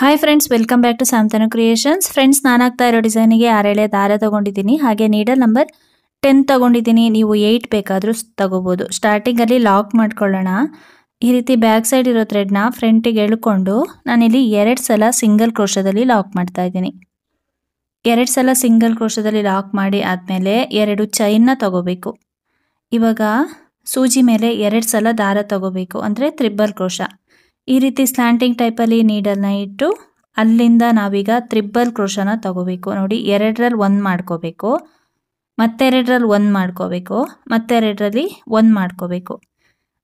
Hi friends, welcome back to Santanu creations. Friends, ನಾನು ಆಗ್ತಾ ಇರೋ ಡಿಸೈನಿಗೆ 6 ಎಳೆ ದಾರ ತಗೊಂಡಿದ್ದೀನಿ. ಹಾಗೆ ನೀಡಲ್ ನಂಬರ್ 10 ತಗೊಂಡಿದ್ದೀನಿ. ನೀವು 8 ಬೇಕಾದರೂ ತಗೋಬೋದು. ಸ್ಟಾರ್ಟಿಂಗಲ್ಲಿ ಲಾಕ್ ಮಾಡ್ಕೊಳ್ಳೋಣ. ಈ ರೀತಿ ಬ್ಯಾಕ್ ಸೈಡ್ ಇರೋ ಥ್ರೆಡ್ನ ಫ್ರಂಟಿಗೆ ಎಳ್ಕೊಂಡು ನಾನಿಲ್ಲಿ 2 ಸಲ ಸಿಂಗಲ್ ಕ್ರೋಶದಲ್ಲಿ ಲಾಕ್ ಮಾಡ್ತಾ ಇದ್ದೀನಿ. 2 ಸಲ ಸಿಂಗಲ್ ಕ್ರೋಶದಲ್ಲಿ ಲಾಕ್ ಮಾಡಿ ಆದಮೇಲೆ 2 ಚೈನ್ನ ತಗೋಬೇಕು. ಇವಾಗ ಸೂಜಿ ಮೇಲೆ 2 ಸಲ ದಾರ ತಗೋಬೇಕು, ಅಂದರೆ ತ್ರಿಬಲ್ ಕ್ರೋಶ. ಈ ರೀತಿ ಸ್ಲ್ಯಾಂಟಿಂಗ್ ಟೈಪಲ್ಲಿ ನೀಡಲ್ನ ಇಟ್ಟು ಅಲ್ಲಿಂದ ನಾವೀಗ ತ್ರಿಬಲ್ ಕ್ರೋಶನ ತಗೋಬೇಕು. ನೋಡಿ, 2ರಲ್ಲಿ 1 ಮಾಡ್ಕೋಬೇಕು, ಮತ್ತೆ 2ರಲ್ಲಿ 1 ಮಾಡ್ಕೋಬೇಕು, ಮತ್ತೆ 2ರಲ್ಲಿ 1 ಮಾಡ್ಕೋಬೇಕು.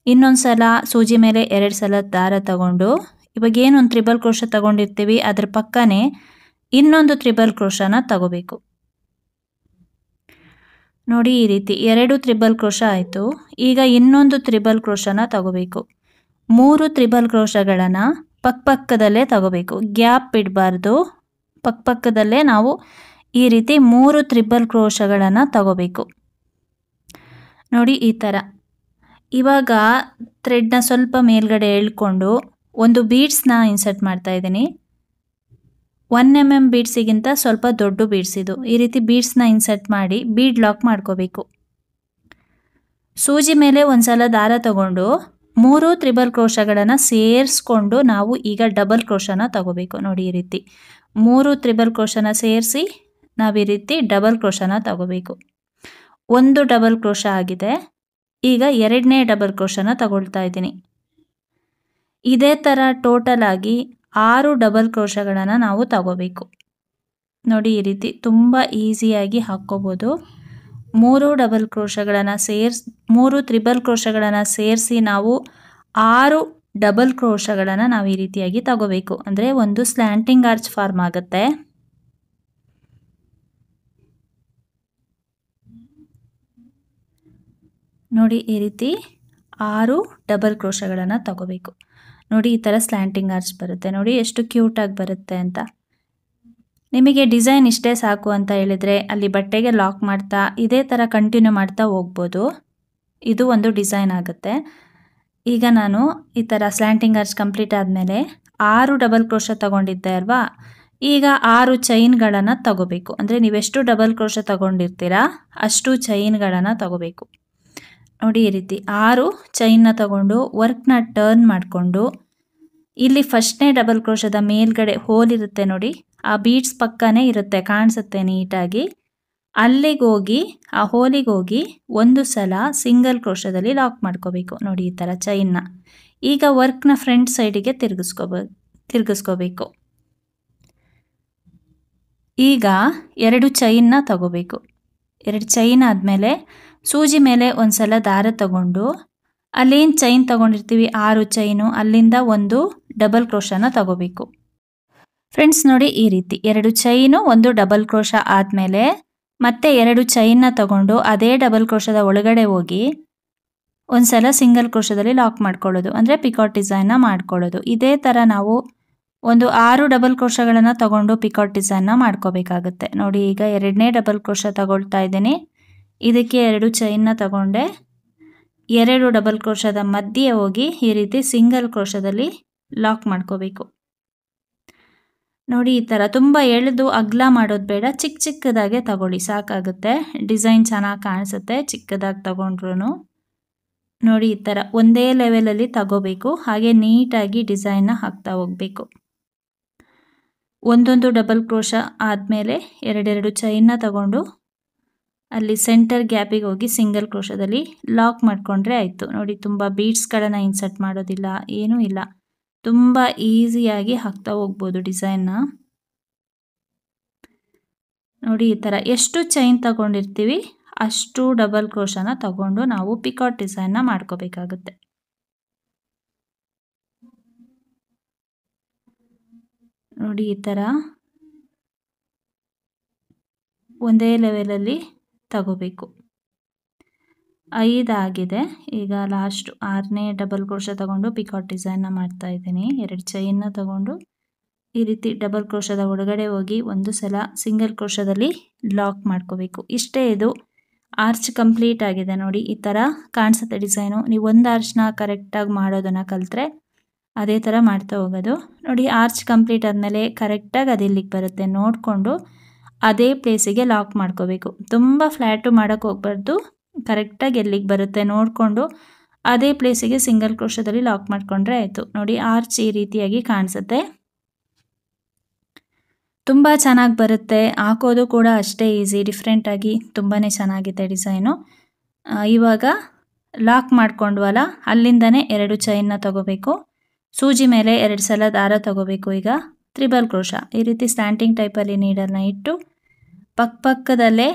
ಇನ್ನೊಂದು ಸಲ ಸೂಜಿ ಮೇಲೆ 2 ಸಲ ದಾರ ತಗೊಂಡು ಇವಾಗ ಏನೊಂದು ತ್ರಿಬಲ್ ಕ್ರೋಶ ತಗೊಂಡಿರ್ತೀವಿ ಅದ್ರ ಪಕ್ಕನೇ ಇನ್ನೊಂದು ತ್ರಿಬಲ್ ಕ್ರೋಶನ ತಗೋಬೇಕು. ನೋಡಿ, ಈ ರೀತಿ 2 ತ್ರಿಬಲ್ ಕ್ರೋಶ ಆಯಿತು. ಈಗ ಇನ್ನೊಂದು ತ್ರಿಬಲ್ ಕ್ರೋಶನ ತಗೋಬೇಕು. 3 ತ್ರಿಬಲ್ ಕ್ರೋಶಗಳನ್ನು ಪಕ್ಕದಲ್ಲೇ ತಗೋಬೇಕು, ಗ್ಯಾಪ್ ಬಿಡಬಾರ್ದು. ಪಕ್ಕದಲ್ಲೇ ನಾವು ಈ ರೀತಿ 3 ತ್ರಿಬಲ್ ಕ್ರೋಶಗಳನ್ನು ತಗೋಬೇಕು. ನೋಡಿ, ಈ ಥರ. ಇವಾಗ ಥ್ರೆಡ್ನ ಸ್ವಲ್ಪ ಮೇಲ್ಗಡೆ ಎಳ್ಕೊಂಡು ಒಂದು ಬೀಡ್ಸ್ನ ಇನ್ಸರ್ಟ್ ಮಾಡ್ತಾ ಇದ್ದೀನಿ. 1 mm ಬೀಡ್ಸಿಗಿಂತ ಸ್ವಲ್ಪ ದೊಡ್ಡ ಬೀಡ್ಸ್ ಇದು. ಈ ರೀತಿ ಬೀಡ್ಸ್ನ ಇನ್ಸರ್ಟ್ ಮಾಡಿ ಬೀಡ್ ಲಾಕ್ ಮಾಡ್ಕೋಬೇಕು. ಸೂಜಿ ಮೇಲೆ ಒಂದು ಸಲ ದಾರ ತಗೊಂಡು 3 ತ್ರಿಬಲ್ ಕ್ರೋಶಗಳನ್ನು ಸೇರಿಸ್ಕೊಂಡು ನಾವು ಈಗ ಡಬಲ್ ಕ್ರೋಶನ ತಗೋಬೇಕು. ನೋಡಿ, ಈ ರೀತಿ 3 ತ್ರಿಬಲ್ ಕ್ರೋಶನ ಸೇರಿಸಿ ನಾವು ಈ ರೀತಿ ಡಬಲ್ ಕ್ರೋಶನ ತಗೋಬೇಕು. 1 ಡಬಲ್ ಕ್ರೋಶ ಆಗಿದೆ. ಈಗ 2ನೇ ಡಬಲ್ ಕ್ರೋಶನ ತಗೊಳ್ತಾ ಇದ್ದೀನಿ. ಇದೇ ಥರ ಟೋಟಲ್ ಆಗಿ 6 ಡಬಲ್ ಕ್ರೋಶಗಳನ್ನು ನಾವು ತಗೋಬೇಕು. ನೋಡಿ, ಈ ರೀತಿ ತುಂಬ ಈಸಿಯಾಗಿ ಹಾಕ್ಕೋಬೋದು. 3 ಡಬಲ್ ಕ್ರೋಶಗಳನ್ನು 3 ತ್ರಿಬಲ್ ಕ್ರೋಶಗಳನ್ನು ಸೇರಿಸಿ ನಾವು 6 ಡಬಲ್ ಕ್ರೋಶಗಳನ್ನು ನಾವು ಈ ರೀತಿಯಾಗಿ ತಗೋಬೇಕು. ಅಂದರೆ ಒಂದು ಸ್ಲ್ಯಾಂಟಿಂಗ್ ಆರ್ಚ್ ಫಾರ್ಮ್ ಆಗುತ್ತೆ. ನೋಡಿ, ಈ ರೀತಿ 6 ಡಬಲ್ ಕ್ರೋಶಗಳನ್ನು ತಗೋಬೇಕು. ನೋಡಿ, ಈ ಥರ ಸ್ಲ್ಯಾಂಟಿಂಗ್ ಆರ್ಚ್ ಬರುತ್ತೆ. ನೋಡಿ ಎಷ್ಟು ಕ್ಯೂಟಾಗಿ ಬರುತ್ತೆ ಅಂತ. ನಿಮಗೆ ಡಿಸೈನ್ ಇಷ್ಟೇ ಸಾಕು ಅಂತ ಹೇಳಿದರೆ ಅಲ್ಲಿ ಬಟ್ಟೆಗೆ ಲಾಕ್ ಮಾಡ್ತಾ ಇದೇ ಥರ ಕಂಟಿನ್ಯೂ ಮಾಡ್ತಾ ಹೋಗ್ಬೋದು. ಇದು ಒಂದು ಡಿಸೈನ್ ಆಗುತ್ತೆ. ಈಗ ನಾನು ಈ ಥರ ಸ್ಲ್ಯಾಂಟಿಂಗ್ ಆರ್ಚ್ ಕಂಪ್ಲೀಟ್ ಆದಮೇಲೆ 6 ಡಬಲ್ ಕ್ರೋಶ ತಗೊಂಡಿದ್ದೆ ಅಲ್ವಾ, ಈಗ 6 ಚೈನ್ಗಳನ್ನು ತಗೋಬೇಕು. ಅಂದರೆ ನೀವೆಷ್ಟು ಡಬಲ್ ಕ್ರೋಶ ತಗೊಂಡಿರ್ತೀರಾ ಅಷ್ಟು ಚೈನ್ಗಳನ್ನು ತಗೋಬೇಕು. ನೋಡಿ, ಈ ರೀತಿ 6 ಚೈನ್ನ ತಗೊಂಡು ವರ್ಕ್ನ ಟರ್ನ್ ಮಾಡಿಕೊಂಡು ಇಲ್ಲಿ ಫಸ್ಟ್ನೇ ಡಬಲ್ ಕ್ರೋಶದ ಮೇಲ್ಗಡೆ ಹೋಲ್ ಇರುತ್ತೆ ನೋಡಿ, ಆ ಬೀಡ್ಸ್ ಪಕ್ಕನೇ ಇರುತ್ತೆ, ಕಾಣಿಸುತ್ತೆ ನೀಟಾಗಿ. ಅಲ್ಲಿಗೆ ಹೋಗಿ ಆ ಹೋಲಿಗೆ ಹೋಗಿ ಒಂದು ಸಲ ಸಿಂಗಲ್ ಕ್ರೋಶದಲ್ಲಿ ಲಾಕ್ ಮಾಡ್ಕೋಬೇಕು. ನೋಡಿ, ಈ ಥರ ಚೈನ್ನ. ಈಗ ವರ್ಕ್ನ ಫ್ರಂಟ್ ಸೈಡಿಗೆ ತಿರುಗಿಸ್ಕೋಬೇಕು. ಈಗ 2 ಚೈನ್ನ ತಗೋಬೇಕು. 2 ಚೈನ್ ಆದಮೇಲೆ ಸೂಜಿ ಮೇಲೆ ಒಂದು ಸಲ ದಾರ ತಗೊಂಡು ಅಲ್ಲೇನು ಚೈನ್ ತಗೊಂಡಿರ್ತೀವಿ 6 ಚೈನು, ಅಲ್ಲಿಂದ ಒಂದು ಡಬಲ್ ಕ್ರೋಶನ ತಗೋಬೇಕು. ಫ್ರೆಂಡ್ಸ್, ನೋಡಿ, ಈ ರೀತಿ 2 ಚೈನು 1 ಡಬಲ್ ಕ್ರೋಶ ಆದಮೇಲೆ ಮತ್ತೆ 2 ಚೈನ್ನ ತಗೊಂಡು ಅದೇ ಡಬಲ್ ಕ್ರೋಶದ ಒಳಗಡೆ ಹೋಗಿ ಒಂದು ಸಲ ಸಿಂಗಲ್ ಕ್ರೋಶದಲ್ಲಿ ಲಾಕ್ ಮಾಡ್ಕೊಳ್ಳೋದು, ಅಂದರೆ ಪಿಕಾಟ್ ಡಿಸೈನ್ನ ಮಾಡ್ಕೊಳ್ಳೋದು. ಇದೇ ಥರ ನಾವು ಒಂದು 6 ಡಬಲ್ ಕ್ರೋಶಗಳನ್ನು ತಗೊಂಡು ಪಿಕಾಟ್ ಡಿಸೈನ್ನ ಮಾಡ್ಕೋಬೇಕಾಗುತ್ತೆ. ನೋಡಿ, ಈಗ 2ನೇ ಡಬಲ್ ಕ್ರೋಶ ತಗೊಳ್ತಾ ಇದ್ದೀನಿ. ಇದಕ್ಕೆ 2 ಚೈನ್ನ ತಗೊಂಡೆ 2 ಡಬಲ್ ಕ್ರೋಶದ ಮಧ್ಯೆ ಹೋಗಿ ಈ ರೀತಿ ಸಿಂಗಲ್ ಕ್ರೋಶದಲ್ಲಿ ಲಾಕ್ ಮಾಡ್ಕೋಬೇಕು. ನೋಡಿ, ಈ ಥರ ತುಂಬ ಎಳೆದು ಅಗಲ ಮಾಡೋದು ಬೇಡ, ಚಿಕ್ಕದಾಗೆ ತಗೊಳ್ಳಿ, ಸಾಕಾಗುತ್ತೆ. ಡಿಸೈನ್ ಚೆನ್ನಾಗಿ ಕಾಣಿಸುತ್ತೆ ಚಿಕ್ಕದಾಗಿ ತಗೊಂಡ್ರು. ನೋಡಿ, ಈ ಥರ ಒಂದೇ ಲೆವೆಲಲ್ಲಿ ತಗೋಬೇಕು. ಹಾಗೆ ನೀಟಾಗಿ ಡಿಸೈನ್ನ ಹಾಕ್ತಾ ಹೋಗಬೇಕು. ಒಂದೊಂದು ಡಬಲ್ ಕ್ರೋಶ ಆದಮೇಲೆ 2 ಚೈನ್ನ ತಗೊಂಡು ಅಲ್ಲಿ ಸೆಂಟರ್ ಗ್ಯಾಪಿಗೆ ಹೋಗಿ ಸಿಂಗಲ್ ಕ್ರೋಶದಲ್ಲಿ ಲಾಕ್ ಮಾಡಿಕೊಂಡ್ರೆ ಆಯಿತು. ನೋಡಿ, ತುಂಬ ಬೀಡ್ಸ್ಗಳನ್ನು ಇನ್ಸರ್ಟ್ ಮಾಡೋದಿಲ್ಲ, ಏನೂ ಇಲ್ಲ. ತುಂಬ ಈಸಿಯಾಗಿ ಹಾಕ್ತಾ ಹೋಗ್ಬೋದು ಡಿಸೈನ್ನ. ನೋಡಿ, ಈ ಥರ ಎಷ್ಟು ಚೈನ್ ತಗೊಂಡಿರ್ತೀವಿ ಅಷ್ಟು ಡಬಲ್ ಕ್ರೋಶನ ತಗೊಂಡು ನಾವು ಪಿಕಾಟ್ ಡಿಸೈನ್ನ ಮಾಡ್ಕೋಬೇಕಾಗುತ್ತೆ. ನೋಡಿ, ಈ ಥರ ಒಂದೇ ಲೆವೆಲಲ್ಲಿ ತಗೋಬೇಕು. 5 ಆಗಿದೆ. ಈಗ ಲಾಸ್ಟ್ 6ನೇ ಡಬಲ್ ಕ್ರೋಶ ತಗೊಂಡು ಪಿಕಾಟ್ ಡಿಸೈನ್ನ ಮಾಡ್ತಾ ಇದ್ದೀನಿ. 2 ಚೈನ್ನ ತಗೊಂಡು ಈ ರೀತಿ ಡಬಲ್ ಕ್ರೋಶದ ಒಳಗಡೆ ಹೋಗಿ ಒಂದು ಸಲ ಸಿಂಗಲ್ ಕ್ರೋಶದಲ್ಲಿ ಲಾಕ್ ಮಾಡ್ಕೋಬೇಕು. ಇಷ್ಟೇ, ಇದು ಆರ್ಚ್ ಕಂಪ್ಲೀಟ್ ಆಗಿದೆ. ನೋಡಿ, ಈ ಥರ ಕಾಣಿಸುತ್ತೆ ಡಿಸೈನು. ನೀವು ಒಂದು ಆರ್ಚ್ನ ಕರೆಕ್ಟಾಗಿ ಮಾಡೋದನ್ನು ಕಲಿತ್ರೆ ಅದೇ ಥರ ಮಾಡ್ತಾ ಹೋಗೋದು. ನೋಡಿ ಆರ್ಚ್ ಕಂಪ್ಲೀಟ್ ಆದಮೇಲೆ ಕರೆಕ್ಟಾಗಿ ಅದು ಇಲ್ಲಿಗೆ ಬರುತ್ತೆ ನೋಡಿಕೊಂಡು ಅದೇ ಪ್ಲೇಸಿಗೆ ಲಾಕ್ ಮಾಡ್ಕೋಬೇಕು. ತುಂಬ ಫ್ಲ್ಯಾಟು ಮಾಡೋಕ್ಕೆ ಹೋಗ್ಬಾರ್ದು, ಕರೆಕ್ಟಾಗಿ ಎಲ್ಲಿಗೆ ಬರುತ್ತೆ ನೋಡಿಕೊಂಡು ಅದೇ ಪ್ಲೇಸಿಗೆ ಸಿಂಗಲ್ ಕ್ರೋಶದಲ್ಲಿ ಲಾಕ್ ಮಾಡಿಕೊಂಡ್ರೆ ಆಯಿತು. ನೋಡಿ ಆರ್ಚ್ ಈ ರೀತಿಯಾಗಿ ಕಾಣಿಸುತ್ತೆ. ತುಂಬ ಚೆನ್ನಾಗಿ ಬರುತ್ತೆ, ಹಾಕೋದು ಕೂಡ ಅಷ್ಟೇ ಈಸಿ, ಡಿಫ್ರೆಂಟಾಗಿ ತುಂಬಾ ಚೆನ್ನಾಗಿದೆ ಡಿಸೈನು. ಇವಾಗ ಲಾಕ್ ಮಾಡ್ಕೊಂಡ್ವಲ್ಲ ಅಲ್ಲಿಂದನೇ 2 ಚೈನ್ನ ತಗೋಬೇಕು. ಸೂಜಿ ಮೇಲೆ 2 ಸಲ ದಾರ ತಗೋಬೇಕು. ಈಗ ತ್ರಿಬಲ್ ಕ್ರೋಶ ಈ ರೀತಿ ಸ್ಟ್ಯಾಂಟಿಂಗ್ ಟೈಪಲ್ಲಿ ನೀಡಲ್ನ ಇಟ್ಟು ಪಕ್ಕದಲ್ಲೇ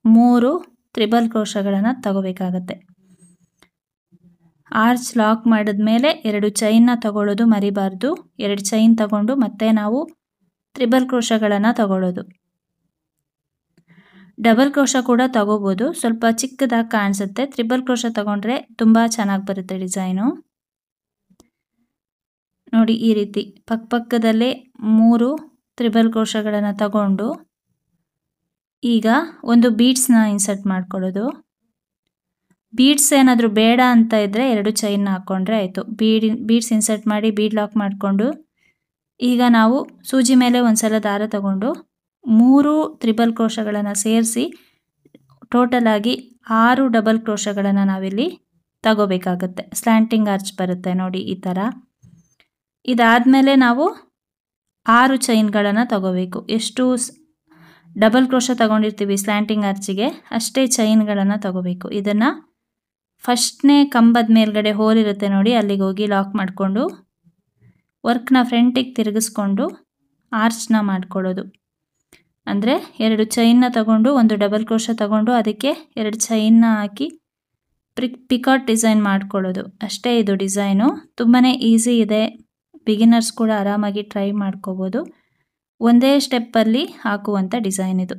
3 ತ್ರಿಬಲ್ ಕ್ರೋಶಗಳನ್ನು ತಗೋಬೇಕಾಗತ್ತೆ. ಆರ್ಚ್ ಲಾಕ್ ಮಾಡಿದ್ಮೇಲೆ 2 ಚೈನ್ನ ತಗೊಳ್ಳೋದು ಮರಿಬಾರ್ದು. 2 ಚೈನ್ ತಗೊಂಡು ಮತ್ತೆ ನಾವು ತ್ರಿಬಲ್ ಕ್ರೋಶಗಳನ್ನು ತಗೊಳ್ಳೋದು. ಡಬಲ್ ಕ್ರೋಶ ಕೂಡ ತಗೋಬೋದು, ಸ್ವಲ್ಪ ಚಿಕ್ಕದಾಗಿ ಕಾಣಿಸುತ್ತೆ. ತ್ರಿಬಲ್ ಕ್ರೋಶ ತಗೊಂಡ್ರೆ ತುಂಬ ಚೆನ್ನಾಗಿ ಬರುತ್ತೆ ಡಿಸೈನು. ನೋಡಿ ಈ ರೀತಿ ಪಕ್ಕದಲ್ಲೇ 3 ತ್ರಿಬಲ್ ಕ್ರೋಶಗಳನ್ನು ತಗೊಂಡು ಈಗ ಒಂದು ಬೀಡ್ಸ್ನ ಇನ್ಸರ್ಟ್ ಮಾಡ್ಕೊಳ್ಳೋದು. ಬೀಡ್ಸ್ ಏನಾದರೂ ಬೇಡ ಅಂತ ಇದ್ದರೆ 2 ಚೈನ್ನ ಹಾಕ್ಕೊಂಡ್ರೆ ಆಯಿತು. ಬೀಡ್ಸ್ ಇನ್ಸರ್ಟ್ ಮಾಡಿ ಬೀಡ್ ಲಾಕ್ ಮಾಡಿಕೊಂಡು ಈಗ ನಾವು ಸೂಜಿ ಮೇಲೆ ಒಂದು ಸಲ ದಾರ ತಗೊಂಡು 3 ತ್ರಿಬಲ್ ಕ್ರೋಶಗಳನ್ನು ಸೇರಿಸಿ ಟೋಟಲಾಗಿ 6 ಡಬಲ್ ಕ್ರೋಶಗಳನ್ನು ನಾವಿಲ್ಲಿ ತಗೋಬೇಕಾಗತ್ತೆ. ಸ್ಲ್ಯಾಂಟಿಂಗ್ ಆರ್ಚ್ ಬರುತ್ತೆ ನೋಡಿ ಈ ಥರ. ಇದಾದಮೇಲೆ ನಾವು 6 ಚೈನ್ಗಳನ್ನು ತಗೋಬೇಕು. ಎಷ್ಟು ಡಬಲ್ ಕ್ರೋಶ ತಗೊಂಡಿರ್ತೀವಿ ಸ್ಲ್ಯಾಂಟಿಂಗ್ ಆರ್ಚಿಗೆ ಅಷ್ಟೇ ಚೈನ್ಗಳನ್ನು ತಗೋಬೇಕು. ಇದನ್ನು ಫಸ್ಟ್ನೇ ಕಂಬದ ಮೇಲ್ಗಡೆ ಹೋಲ್ ಇರುತ್ತೆ ನೋಡಿ, ಅಲ್ಲಿಗೆ ಹೋಗಿ ಲಾಕ್ ಮಾಡಿಕೊಂಡು ವರ್ಕ್ನ ಫ್ರಂಟಿಗೆ ತಿರುಗಿಸ್ಕೊಂಡು ಆರ್ಚ್ನ ಮಾಡ್ಕೊಳ್ಳೋದು. ಅಂದರೆ 2 ಚೈನ್ನ ತಗೊಂಡು 1 ಡಬಲ್ ಕ್ರೋಶ ತಗೊಂಡು ಅದಕ್ಕೆ 2 ಚೈನ್ನ ಹಾಕಿ ಪಿಕಾಟ್ ಡಿಸೈನ್ ಮಾಡ್ಕೊಳ್ಳೋದು ಅಷ್ಟೇ. ಇದು ಡಿಸೈನು ತುಂಬಾ ಈಸಿ ಇದೆ, ಬಿಗಿನರ್ಸ್ ಕೂಡ ಆರಾಮಾಗಿ ಟ್ರೈ ಮಾಡ್ಕೋಬೋದು. ಒಂದೇ ಸ್ಟೆಪ್ಪಲ್ಲಿ ಹಾಕುವಂಥ ಡಿಸೈನ್ ಇದು.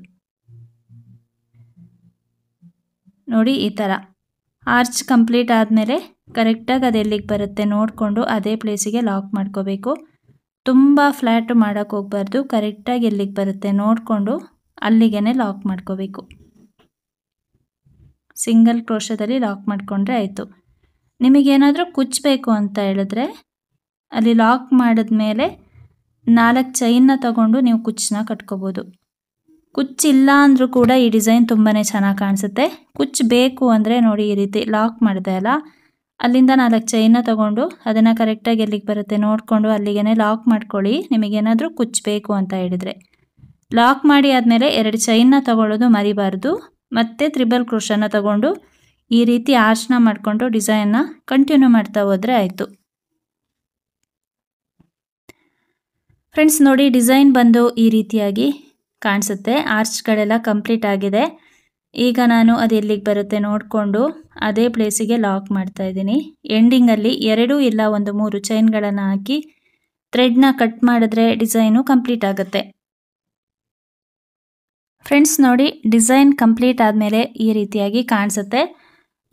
ನೋಡಿ ಈ ಥರ ಆರ್ಚ್ ಕಂಪ್ಲೀಟ್ ಆದಮೇಲೆ ಕರೆಕ್ಟಾಗಿ ಅದು ಎಲ್ಲಿಗೆ ಬರುತ್ತೆ ನೋಡಿಕೊಂಡು ಅದೇ ಪ್ಲೇಸಿಗೆ ಲಾಕ್ ಮಾಡ್ಕೋಬೇಕು. ತುಂಬ ಫ್ಲ್ಯಾಟು ಮಾಡೋಕ್ಕೆ ಹೋಗ್ಬಾರ್ದು, ಕರೆಕ್ಟಾಗಿ ಎಲ್ಲಿಗೆ ಬರುತ್ತೆ ನೋಡಿಕೊಂಡು ಅಲ್ಲಿಗೆ ಲಾಕ್ ಮಾಡ್ಕೋಬೇಕು. ಸಿಂಗಲ್ ಕ್ರೋಶದಲ್ಲಿ ಲಾಕ್ ಮಾಡಿಕೊಂಡ್ರೆ ಆಯಿತು. ನಿಮಗೇನಾದರೂ ಕುಚ್ಚಬೇಕು ಅಂತ ಹೇಳಿದ್ರೆ ಅಲ್ಲಿ ಲಾಕ್ ಮಾಡಿದ್ಮೇಲೆ 4 ಚೈನ್ನ ತಗೊಂಡು ನೀವು ಕುಚ್ಚನ್ನ ಕಟ್ಕೋಬೋದು. ಕುಚ್ಚಿಲ್ಲ ಅಂದರೂ ಕೂಡ ಈ ಡಿಸೈನ್ ತುಂಬಾ ಚೆನ್ನಾಗಿ ಕಾಣಿಸುತ್ತೆ. ಕುಚ್ಚು ಬೇಕು ಅಂದರೆ ನೋಡಿ ಈ ರೀತಿ ಲಾಕ್ ಮಾಡಿದೆ ಅಲ್ಲ, ಅಲ್ಲಿಂದ 4 ಚೈನ್ನ ತಗೊಂಡು ಅದನ್ನು ಕರೆಕ್ಟಾಗಿ ಎಲ್ಲಿಗೆ ಬರುತ್ತೆ ನೋಡಿಕೊಂಡು ಅಲ್ಲಿಗೆ ಲಾಕ್ ಮಾಡ್ಕೊಳ್ಳಿ. ನಿಮಗೇನಾದರೂ ಕುಚ್ಚಬೇಕು ಅಂತ ಹೇಳಿದರೆ ಲಾಕ್ ಮಾಡಿ ಆದಮೇಲೆ 2 ಚೈನ್ನ ತಗೊಳ್ಳೋದು ಮರಿಬಾರ್ದು. ಮತ್ತೆ ತ್ರಿಬಲ್ ಕ್ರೋಶನ ತಗೊಂಡು ಈ ರೀತಿ ಆರ್ಚ್ನ ಮಾಡಿಕೊಂಡು ಡಿಸೈನ್ನ ಕಂಟಿನ್ಯೂ ಮಾಡ್ತಾ ಹೋದರೆ ಆಯಿತು. ಫ್ರೆಂಡ್ಸ್ ನೋಡಿ ಡಿಸೈನ್ ಬಂದು ಈ ರೀತಿಯಾಗಿ ಕಾಣಿಸುತ್ತೆ. ಆರ್ಚ್ಗಳೆಲ್ಲ ಕಂಪ್ಲೀಟ್ ಆಗಿದೆ. ಈಗ ನಾನು ಅದು ಎಲ್ಲಿಗೆ ಬರುತ್ತೆ ನೋಡಿಕೊಂಡು ಅದೇ ಪ್ಲೇಸಿಗೆ ಲಾಕ್ ಮಾಡ್ತಾ ಇದ್ದೀನಿ. ಎಂಡಿಂಗಲ್ಲಿ 2 ಇಲ್ಲ 3 ಚೈನ್ಗಳನ್ನು ಹಾಕಿ ಥ್ರೆಡ್ನ ಕಟ್ ಮಾಡಿದ್ರೆ ಡಿಸೈನು ಕಂಪ್ಲೀಟ್ ಆಗುತ್ತೆ. ಫ್ರೆಂಡ್ಸ್ ನೋಡಿ ಡಿಸೈನ್ ಕಂಪ್ಲೀಟ್ ಆದಮೇಲೆ ಈ ರೀತಿಯಾಗಿ ಕಾಣಿಸುತ್ತೆ.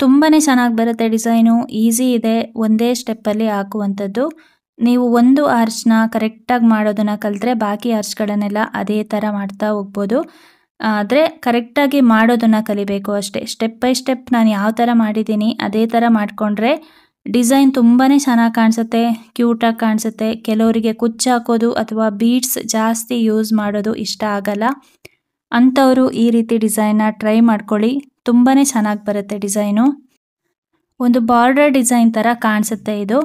ತುಂಬಾ ಚೆನ್ನಾಗಿ ಬರುತ್ತೆ ಡಿಸೈನು, ಈಸಿ ಇದೆ, ಒಂದೇ ಸ್ಟೆಪ್ಪಲ್ಲಿ ಹಾಕುವಂಥದ್ದು. ನೀವು ಒಂದು ಆರ್ಚ್ನ ಕರೆಕ್ಟಾಗಿ ಮಾಡೋದನ್ನು ಕಲಿತ್ರೆ ಬಾಕಿ ಆರ್ಚ್ಗಳನ್ನೆಲ್ಲ ಅದೇ ಥರ ಮಾಡ್ತಾ ಹೋಗ್ಬೋದು. ಆದರೆ ಕರೆಕ್ಟಾಗಿ ಮಾಡೋದನ್ನು ಕಲಿಬೇಕು ಅಷ್ಟೇ. ಸ್ಟೆಪ್ ಬೈ ಸ್ಟೆಪ್ ನಾನು ಯಾವ ಥರ ಮಾಡಿದ್ದೀನಿ ಅದೇ ಥರ ಮಾಡಿಕೊಂಡ್ರೆ ಡಿಸೈನ್ ತುಂಬಾ ಚೆನ್ನಾಗಿ ಕಾಣಿಸುತ್ತೆ, ಕ್ಯೂಟಾಗಿ ಕಾಣಿಸುತ್ತೆ. ಕೆಲವರಿಗೆ ಕುಚ್ಚು ಹಾಕೋದು ಅಥವಾ ಬೀಡ್ಸ್ ಜಾಸ್ತಿ ಯೂಸ್ ಮಾಡೋದು ಇಷ್ಟ ಆಗಲ್ಲ. ಅಂಥವರು ಈ ರೀತಿ ಡಿಸೈನ್ನ ಟ್ರೈ ಮಾಡ್ಕೊಳ್ಳಿ, ತುಂಬಾ ಚೆನ್ನಾಗಿ ಬರುತ್ತೆ ಡಿಸೈನು. ಒಂದು ಬಾರ್ಡರ್ ಡಿಸೈನ್ ಥರ ಕಾಣಿಸುತ್ತೆ ಇದು.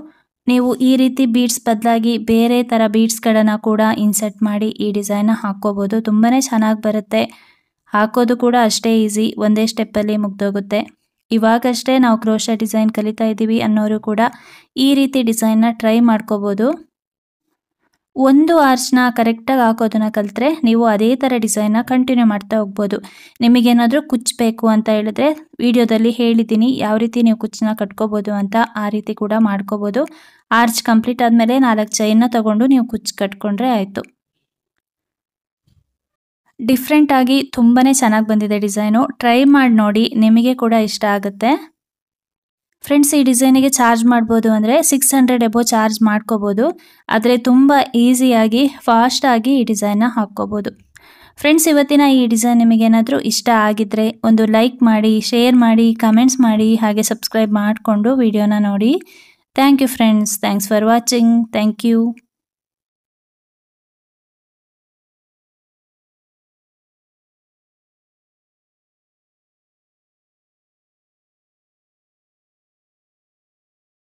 ನೀವು ಈ ರೀತಿ ಬೀಡ್ಸ್ ಬದಲಾಗಿ ಬೇರೆ ಥರ ಬೀಡ್ಸ್ಗಳನ್ನು ಕೂಡ ಇನ್ಸರ್ಟ್ ಮಾಡಿ ಈ ಡಿಸೈನ್ನ ಹಾಕ್ಕೋಬೋದು. ತುಂಬಾ ಚೆನ್ನಾಗಿ ಬರುತ್ತೆ, ಹಾಕೋದು ಕೂಡ ಅಷ್ಟೇ ಈಸಿ, ಒಂದೇ ಸ್ಟೆಪ್ಪಲ್ಲಿ ಮುಗ್ದೋಗುತ್ತೆ. ಇವಾಗಷ್ಟೇ ನಾವು ಕ್ರೋಶ ಡಿಸೈನ್ ಕಲಿತಾ ಇದ್ದೀವಿ ಅನ್ನೋರು ಕೂಡ ಈ ರೀತಿ ಡಿಸೈನ್ನ ಟ್ರೈ ಮಾಡ್ಕೋಬೋದು. ಒಂದು ಆರ್ಚ್ನ ಕರೆಕ್ಟಾಗಿ ಹಾಕೋದನ್ನ ಕಲಿತ್ರೆ ನೀವು ಅದೇ ಥರ ಡಿಸೈನ್ನ ಕಂಟಿನ್ಯೂ ಮಾಡ್ತಾ ಹೋಗ್ಬೋದು. ನಿಮಗೇನಾದರೂ ಕುಚ್ಚಬೇಕು ಅಂತ ಹೇಳಿದ್ರೆ ವಿಡಿಯೋದಲ್ಲಿ ಹೇಳಿದ್ದೀನಿ ಯಾವ ರೀತಿ ನೀವು ಕುಚ್ಚನ್ನ ಕಟ್ಕೋಬೋದು ಅಂತ, ಆ ರೀತಿ ಕೂಡ ಮಾಡ್ಕೋಬೋದು. ಆರ್ಚ್ ಕಂಪ್ಲೀಟ್ ಆದಮೇಲೆ 4 ಚೈನ್ನ ತಗೊಂಡು ನೀವು ಕುಚ್ಚು ಕಟ್ಕೊಂಡ್ರೆ ಆಯಿತು. ಡಿಫ್ರೆಂಟಾಗಿ ತುಂಬಾ ಚೆನ್ನಾಗಿ ಬಂದಿದೆ ಡಿಸೈನು, ಟ್ರೈ ಮಾಡಿ ನೋಡಿ, ನಿಮಗೆ ಕೂಡ ಇಷ್ಟ ಆಗುತ್ತೆ. ಫ್ರೆಂಡ್ಸ್ ಈ ಡಿಸೈನಿಗೆ ಚಾರ್ಜ್ ಮಾಡ್ಬೋದು ಅಂದರೆ 600 ಎಬೋ ಚಾರ್ಜ್ ಮಾಡ್ಕೋಬೋದು. ಆದರೆ ತುಂಬ ಈಸಿಯಾಗಿ ಫಾಸ್ಟಾಗಿ ಈ ಡಿಸೈನ್ನ ಹಾಕ್ಕೋಬೋದು. ಫ್ರೆಂಡ್ಸ್ ಇವತ್ತಿನ ಈ ಡಿಸೈನ್ ನಿಮಗೇನಾದರೂ ಇಷ್ಟ ಆಗಿದ್ದರೆ ಒಂದು ಲೈಕ್ ಮಾಡಿ, ಶೇರ್ ಮಾಡಿ, ಕಮೆಂಟ್ಸ್ ಮಾಡಿ, ಹಾಗೆ ಸಬ್ಸ್ಕ್ರೈಬ್ ಮಾಡಿಕೊಂಡು ವಿಡಿಯೋನ ನೋಡಿ. Thank you friends. Thanks for watching. Thank you.